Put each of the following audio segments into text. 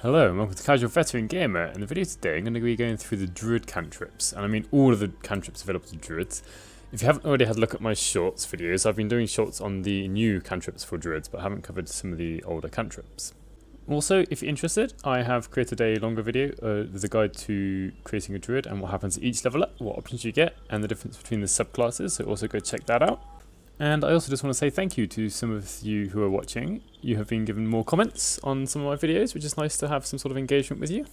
Hello and welcome to Casual Veteran Gamer. In the video today I'm going to be going through the Druid Cantrips, and I mean all of the cantrips available to Druids. If you haven't already had a look at my shorts videos, I've been doing shorts on the new cantrips for Druids, but I haven't covered some of the older cantrips. Also, if you're interested, I have created a longer video. There's a guide to creating a Druid and what happens at each level up, what options you get, and the difference between the subclasses, so also go check that out. And I also just want to say thank you to some of you who are watching. You have been given more comments on some of my videos, which is nice to have some sort of engagement with you.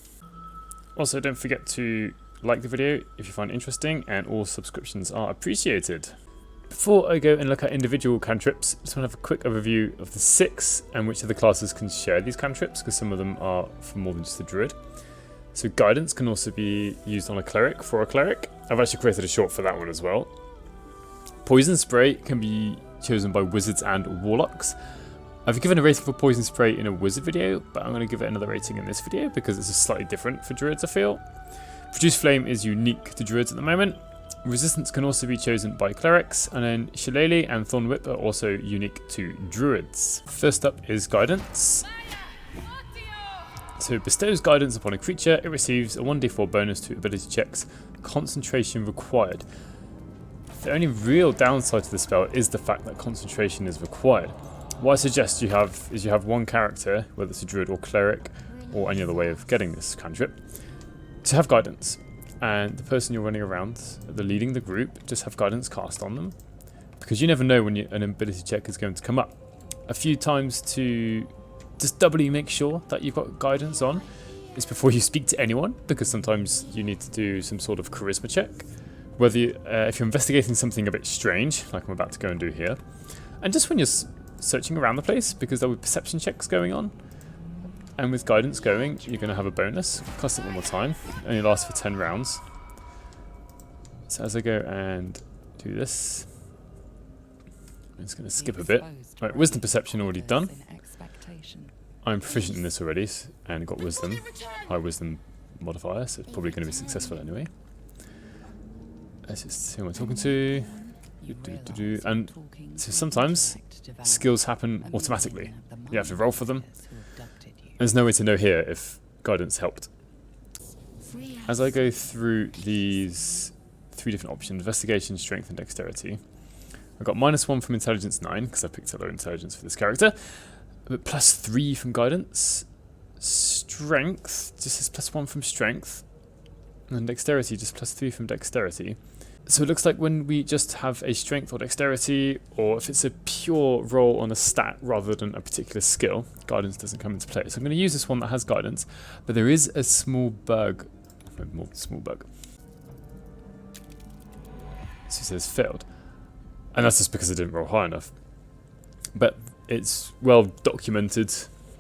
Also, don't forget to like the video if you find it interesting, and all subscriptions are appreciated. Before I go and look at individual cantrips, I just want to have a quick overview of the 6 and which of the classes can share these cantrips, because some of them are for more than just a druid. So guidance can also be used on a cleric for a cleric. I've actually created a short for that one as well. Poison spray can be chosen by wizards and warlocks. I've given a rating for poison spray in a wizard video, but I'm going to give it another rating in this video because it's slightly different for druids, I feel. Produce flame is unique to druids at the moment. Resistance can also be chosen by clerics, and then Shillelagh and Thorn Whip are also unique to druids. First up is guidance. So it bestows guidance upon a creature. It receives a 1d4 bonus to ability checks. Concentration required. The only real downside to the spell is the fact that concentration is required. What I suggest you have is you have one character, whether it's a druid or cleric or any other way of getting this cantrip, to have guidance. And the person you're running around, leading the group, just have guidance cast on them, because you never know when an ability check is going to come up. A few times to just doubly make sure that you've got guidance on is before you speak to anyone, because sometimes you need to do some sort of charisma check. Whether if you're investigating something a bit strange, like I'm about to go and do here, and just when you're searching around the place, because there will be perception checks going on, and with guidance going, you're going to have a bonus. Cast it one more time, only lasts for 10 rounds. So as I go and do this, I'm just going to skip a bit. Right, wisdom perception already done. I'm proficient in this already, and got wisdom, high wisdom modifier, so it's probably going to be successful anyway. Let's just see who I'm talking to. And so sometimes skills happen automatically. You have to roll for them. There's no way to know here if guidance helped. As I go through these 3 different options, investigation, strength and dexterity, I've got -1 from intelligence 9, because I picked a low intelligence for this character, but +3 from guidance. Strength just says +1 from strength, and dexterity just +3 from dexterity. So it looks like when we just have a strength or dexterity, or if it's a pure roll on a stat rather than a particular skill, guidance doesn't come into play. So I'm going to use this one that has guidance, but there is a small bug. More small bug. So it says failed. And that's just because I didn't roll high enough. But it's well documented.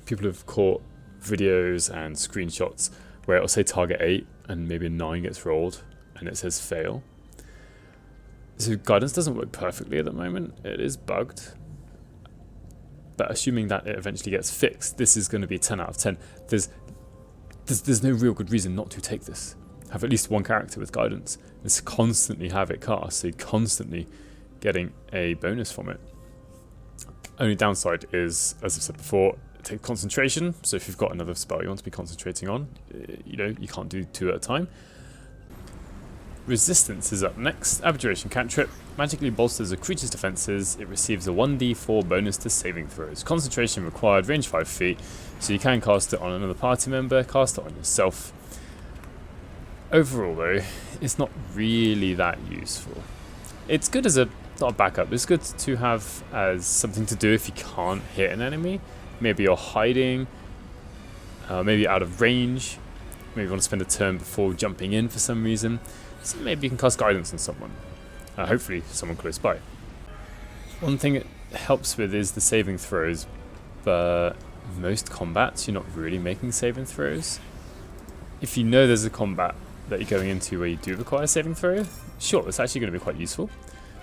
People have caught videos and screenshots where it'll say target 8 and maybe a 9 gets rolled and it says fail. So guidance doesn't work perfectly at the moment. It is bugged. But assuming that it eventually gets fixed, this is going to be 10 out of 10. There's no real good reason not to take this. Have at least one character with guidance. Just constantly have it cast, so you're constantly getting a bonus from it. Only downside is, as I've said before, take concentration. So if you've got another spell you want to be concentrating on, you can't do 2 at a time. Resistance is up next. Abjuration cantrip magically bolsters a creature's defenses. It receives a 1d4 bonus to saving throws. Concentration required, range 5 feet, so you can cast it on another party member, cast it on yourself. Overall though, it's not really that useful. It's good as not a backup, it's good to have as something to do if you can't hit an enemy. Maybe you're hiding, maybe out of range, maybe you want to spend a turn before jumping in for some reason. So maybe you can cast guidance on someone, hopefully someone close by. One thing it helps with is the saving throws, but most combats you're not really making saving throws. If you know there's a combat that you're going into where you do require a saving throw, sure, it's actually going to be quite useful.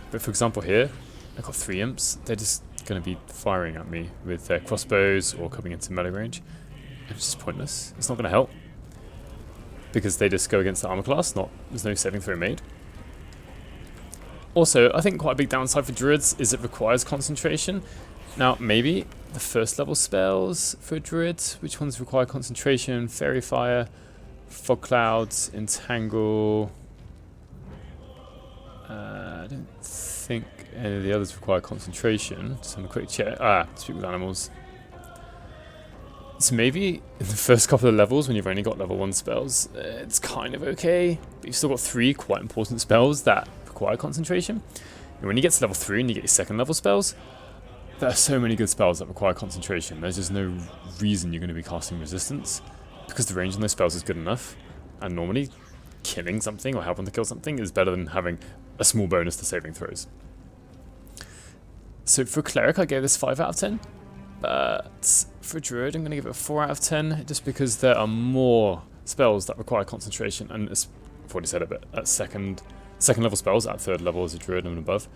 But for example here, I've got 3 imps, they're just going to be firing at me with their crossbows or coming into melee range. It's just pointless, it's not going to help, because they just go against the armor class, there's no saving throw made. Also, I think quite a big downside for druids is it requires concentration. Now, maybe the first level spells for a druid. Which ones require concentration? Fairy Fire, Fog Clouds, Entangle. I don't think any of the others require concentration. Just have a quick check. Speak with animals. So maybe in the first couple of levels, when you've only got level 1 spells, it's kind of okay. But you've still got 3 quite important spells that require concentration. And when you get to level 3 and you get your second level spells, there are so many good spells that require concentration. There's just no reason you're going to be casting resistance, because the range on those spells is good enough. And normally, killing something or helping to kill something is better than having a small bonus to saving throws. So for Cleric, I gave this 5 out of 10. But for Druid, I'm going to give it a 4 out of 10, just because there are more spells that require concentration. And I've already said it, but at second level spells, at 3rd level as a Druid and above,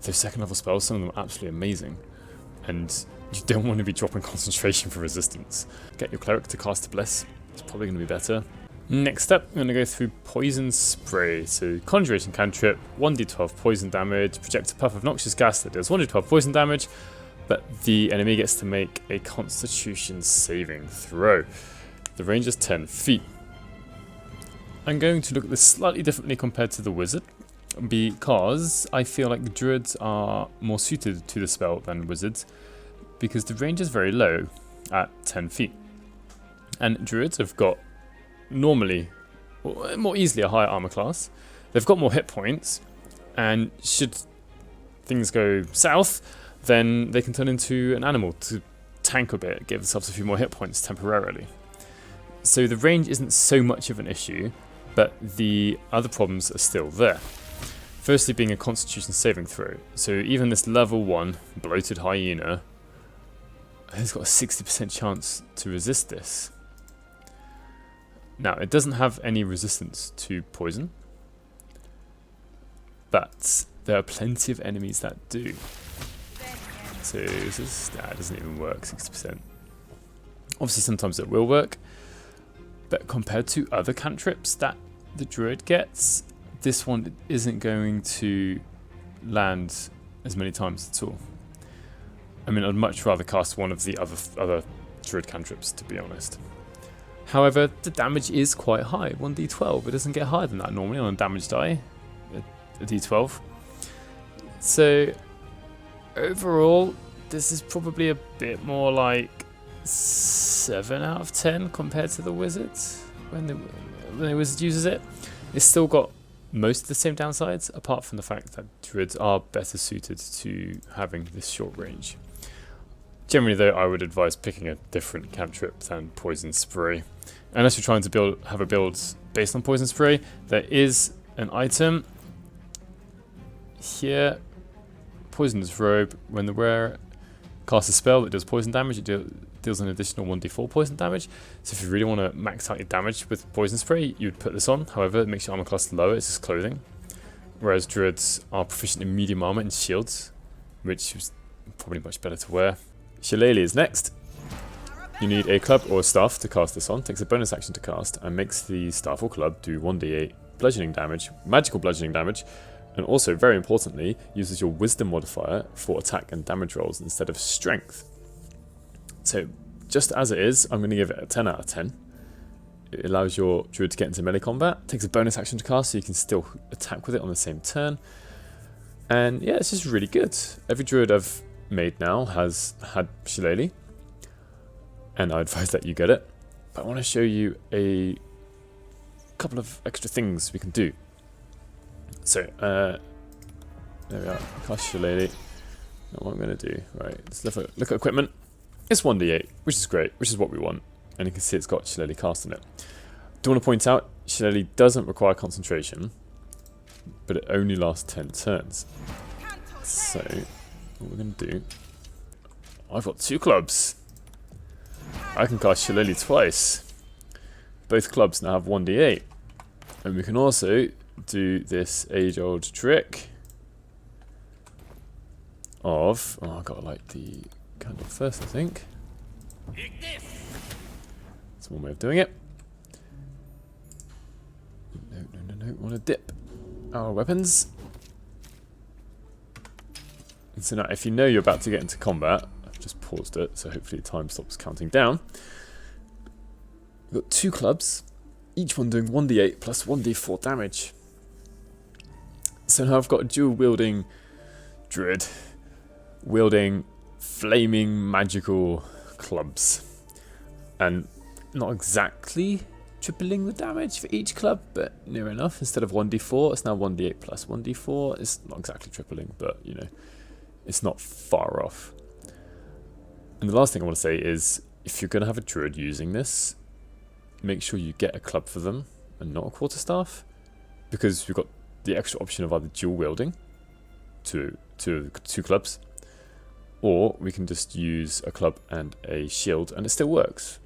those second level spells, some of them are absolutely amazing. And you don't want to be dropping concentration for resistance. Get your Cleric to cast a Bless. It's probably going to be better. Next up, I'm going to go through Poison Spray. So, Conjuration Cantrip, 1d12 poison damage, project a puff of noxious gas that does 1d12 poison damage, but the enemy gets to make a Constitution saving throw. The range is 10 feet. I'm going to look at this slightly differently compared to the Wizard, because I feel like the Druids are more suited to the spell than Wizards, because the range is very low at 10 feet. And Druids have got normally, more easily, a higher armor class. They've got more hit points, and should things go south, then they can turn into an animal to tank a bit, give themselves a few more hit points temporarily. So the range isn't so much of an issue, but the other problems are still there. Firstly, being a Constitution saving throw. So even this level 1 bloated hyena has got a 60% chance to resist this. Now, it doesn't have any resistance to poison, but there are plenty of enemies that do. So this is, it doesn't even work, 60%. Obviously, sometimes it will work, but compared to other cantrips that the Druid gets, this one isn't going to land as many times at all. I mean, I'd much rather cast one of the other Druid cantrips, to be honest. However, the damage is quite high, 1d12. It doesn't get higher than that normally on a damage die, a d12. So, overall, this is probably a bit more like 7 out of 10 compared to the Wizards when the Wizard uses it. It's still got most of the same downsides, apart from the fact that Druids are better suited to having this short range. Generally, though, I would advise picking a different cantrip than Poison Spray. Unless you're trying to have a build based on Poison Spray, there is an item here, Poisonous Robe. When the wearer casts a spell that does poison damage, it deals an additional 1d4 poison damage. So if you really want to max out your damage with Poison Spray, you would put this on. However, it makes your armor class lower, it's just clothing. Whereas Druids are proficient in medium armor and shields, which is probably much better to wear. Shillelagh is next. You need a club or a staff to cast this on. Takes a bonus action to cast and makes the staff or club do 1d8 bludgeoning damage, magical bludgeoning damage, and also, very importantly, uses your wisdom modifier for attack and damage rolls instead of strength. So, just as it is, I'm going to give it a 10 out of 10. It allows your druid to get into melee combat. Takes a bonus action to cast, so you can still attack with it on the same turn. And yeah, it's just really good. Every druid I've made now has had Shillelagh, and I advise that you get it. But I want to show you a couple of extra things we can do. So, there we are, cast Shillelagh. Now what I'm going to do, right, let's look at equipment. It's 1d8, which is great, which is what we want. And you can see it's got Shillelagh cast on it. Do want to point out, Shillelagh doesn't require concentration, but it only lasts 10 turns. So, what we're going to do, I've got 2 clubs. I can cast Shillelagh twice. Both clubs now have 1d8. And we can also do this age-old trick of... Oh, I've got to light the candle first, I think. That's one way of doing it. No. Want to dip our weapons. And so now, if you know you're about to get into combat, just paused it, so hopefully the time stops counting down. We've got 2 clubs, each one doing 1d8 plus 1d4 damage. So now I've got a dual wielding druid wielding flaming magical clubs, and not exactly tripling the damage for each club, but near enough. Instead of 1d4, it's now 1d8 plus 1d4. It's not exactly tripling, but you know, it's not far off. And the last thing I want to say is, if you're going to have a druid using this, make sure you get a club for them and not a quarterstaff, because we've got the extra option of either dual wielding to 2 clubs, or we can just use a club and a shield and it still works.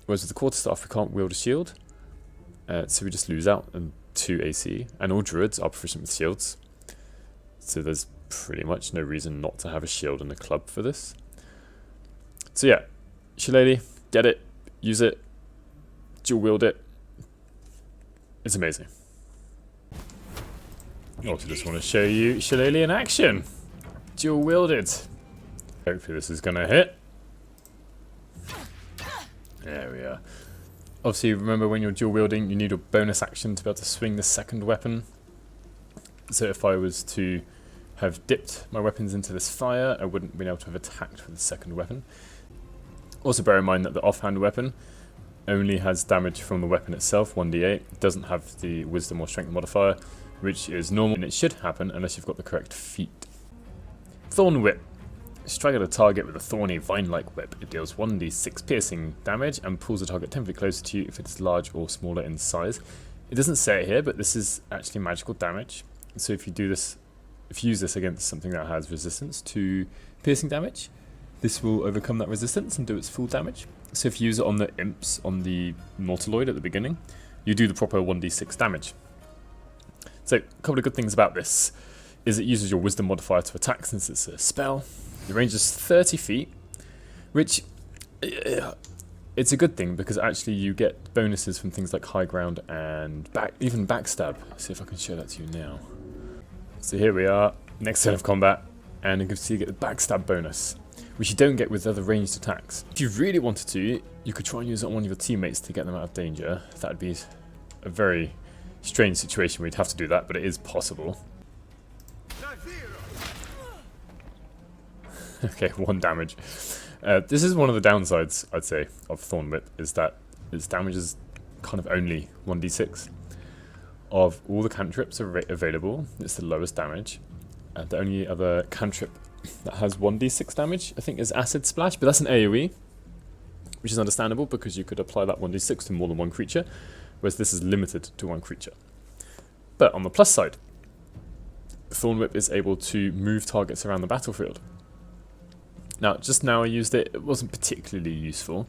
Whereas with the quarterstaff we can't wield a shield, so we just lose out on 2 AC, and all druids are proficient with shields, so there's pretty much no reason not to have a shield and a club for this. So yeah, Shillelagh, get it, use it, dual wield it, it's amazing. I also just want to show you Shillelagh in action. Dual wielded. Hopefully this is going to hit. There we are. Obviously remember, when you're dual wielding you need a bonus action to be able to swing the second weapon. So if I was to have dipped my weapons into this fire, I wouldn't have been able to have attacked with the second weapon. Also bear in mind that the offhand weapon only has damage from the weapon itself, 1d8. It doesn't have the wisdom or strength modifier, which is normal, and it should happen unless you've got the correct feat. Thorn Whip. Strike at a target with a thorny vine-like whip. It deals 1d6 piercing damage and pulls the target 10 feet closer to you if it's large or smaller in size. It doesn't say it here, but this is actually magical damage. So if you do this, if you use this against something that has resistance to piercing damage, this will overcome that resistance and do its full damage. So if you use it on the imps, on the Nautiloid at the beginning, you do the proper 1d6 damage. So a couple of good things about this is it uses your wisdom modifier to attack since it's a spell. The range is 30 feet, which it's a good thing because actually you get bonuses from things like high ground and even backstab. Let's see if I can show that to you now. So here we are, next turn of combat, and you can see you get the backstab bonus, which you don't get with other ranged attacks. If you really wanted to, you could try and use it on one of your teammates to get them out of danger. That would be a very strange situation where you'd have to do that, but it is possible. Okay, 1 damage. This is one of the downsides, I'd say, of Thorn Whip, is that its damage is kind of only 1d6. Of all the cantrips available, it's the lowest damage. The only other cantrip that has 1d6 damage, I think, is Acid Splash, but that's an AoE, which is understandable because you could apply that 1d6 to more than one creature, whereas this is limited to one creature. But on the plus side, Thorn Whip is able to move targets around the battlefield. Now, just now I used it, it wasn't particularly useful,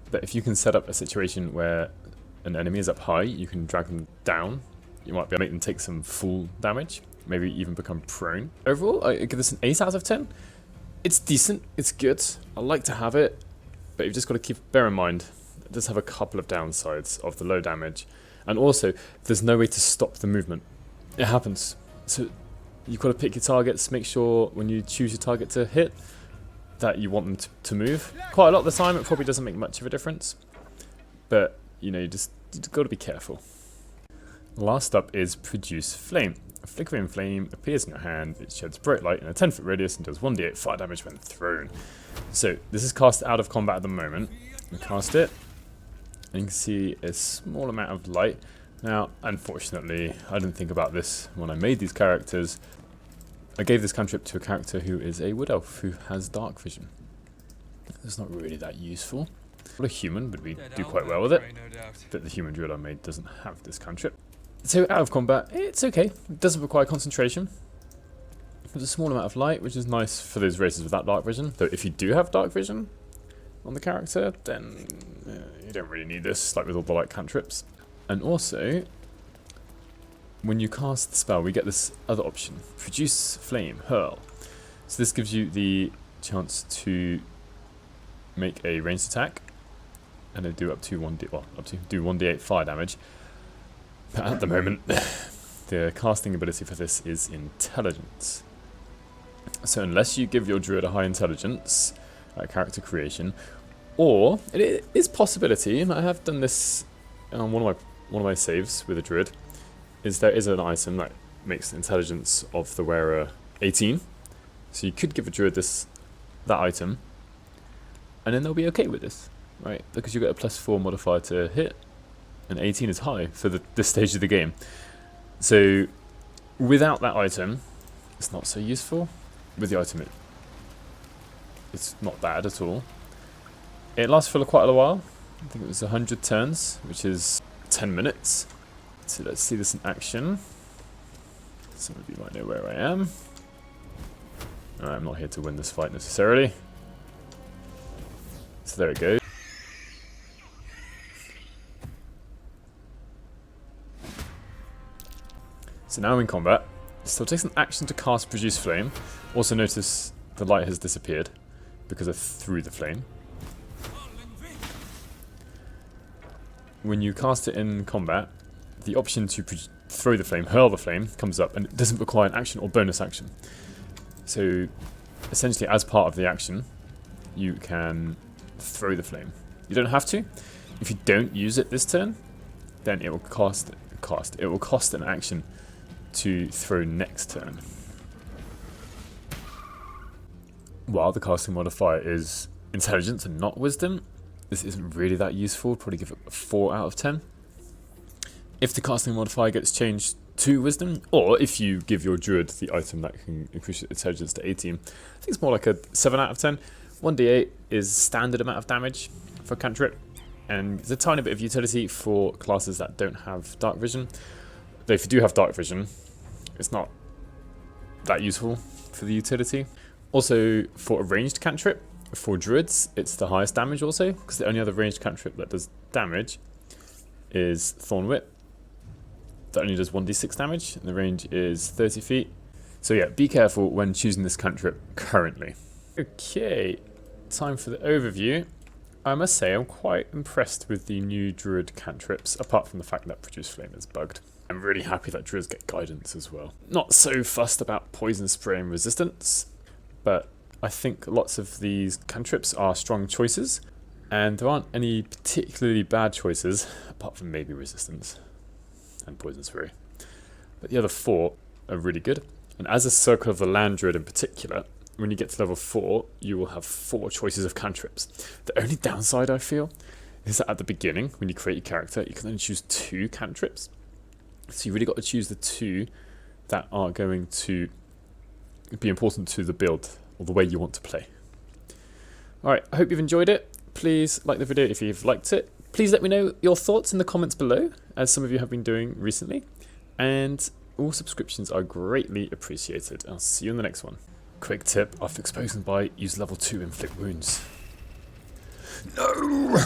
but if you can set up a situation where an enemy is up high, you can drag them down, you might be able to make them take some full damage, maybe even become prone. Overall, I give this an 8 out of 10. It's decent, it's good, I like to have it, but you've just got to bear in mind, it does have a couple of downsides of the low damage, and also, there's no way to stop the movement. It happens. So you've got to pick your targets, make sure when you choose your target to hit, that you want them to move. Quite a lot of the time, it probably doesn't make much of a difference, but you know, you've got to be careful. Last up is Produce Flame. A flickering flame appears in your hand, it sheds bright light in a 10-foot radius and does 1d8 fire damage when thrown. So this is cast out of combat at the moment. You cast it, and you can see a small amount of light. Now, unfortunately, I didn't think about this when I made these characters. I gave this cantrip to a character who is a wood elf who has dark vision. It's not really that useful. Well, a human would do quite well with it, but the human druid I made doesn't have this cantrip. So out of combat, it's okay. It doesn't require concentration. There's a small amount of light, which is nice for those races without dark vision. Though if you do have dark vision on the character, then you don't really need this, like with all the light cantrips. And also, when you cast the spell, we get this other option, Produce Flame, Hurl. So this gives you the chance to make a ranged attack, and then do up to 1d8 fire damage. But at the moment, the casting ability for this is Intelligence. So unless you give your druid a high intelligence at character creation, or it is possibility, and I have done this on one of my saves with a druid, is there is an item that makes the intelligence of the wearer 18. So you could give a druid that item, and then they'll be okay with this, right? Because you get a +4 modifier to hit, and 18 is high for this stage of the game. So without that item, it's not so useful. With the item, it's not bad at all. It lasts for quite a while. I think it was 100 turns, which is 10 minutes. So let's see this in action. Some of you might know where I am. I'm not here to win this fight necessarily. So there it goes. So now in combat. Still takes an action to cast Produce Flame. Also notice the light has disappeared because I threw the flame. When you cast it in combat, the option to throw the flame, hurl the flame, comes up, and it doesn't require an action or bonus action. So essentially as part of the action, you can throw the flame. You don't have to. If you don't use it this turn, then it will cost an action to throw next turn. While the casting modifier is intelligence and not wisdom, this isn't really that useful. Probably give it a 4 out of 10. If the casting modifier gets changed to wisdom, or if you give your druid the item that can increase your intelligence to 18, I think it's more like a 7 out of 10. 1d8 is standard amount of damage for cantrip, and there's a tiny bit of utility for classes that don't have dark vision. Though if you do have dark vision, it's not that useful for the utility. Also, for a ranged cantrip, for druids, it's the highest damage also, because the only other ranged cantrip that does damage is Thorn Whip. That only does 1d6 damage, and the range is 30 feet. So yeah, be careful when choosing this cantrip currently. Okay, time for the overview. I must say I'm quite impressed with the new druid cantrips, apart from the fact that Produce Flame is bugged. I'm really happy that druids get guidance as well. Not so fussed about poison spray and resistance, but I think lots of these cantrips are strong choices, and there aren't any particularly bad choices, apart from maybe resistance and poison spray. But the other 4 are really good, and as a Circle of the Land druid in particular, when you get to level 4, you will have 4 choices of cantrips. The only downside I feel is that at the beginning, when you create your character, you can only choose 2 cantrips. So you really got to choose the 2 that are going to be important to the build or the way you want to play. Alright, I hope you've enjoyed it. Please like the video if you've liked it. Please let me know your thoughts in the comments below, as some of you have been doing recently. And all subscriptions are greatly appreciated. I'll see you in the next one. Quick tip, after exposing the bite, use level 2 inflict wounds. No!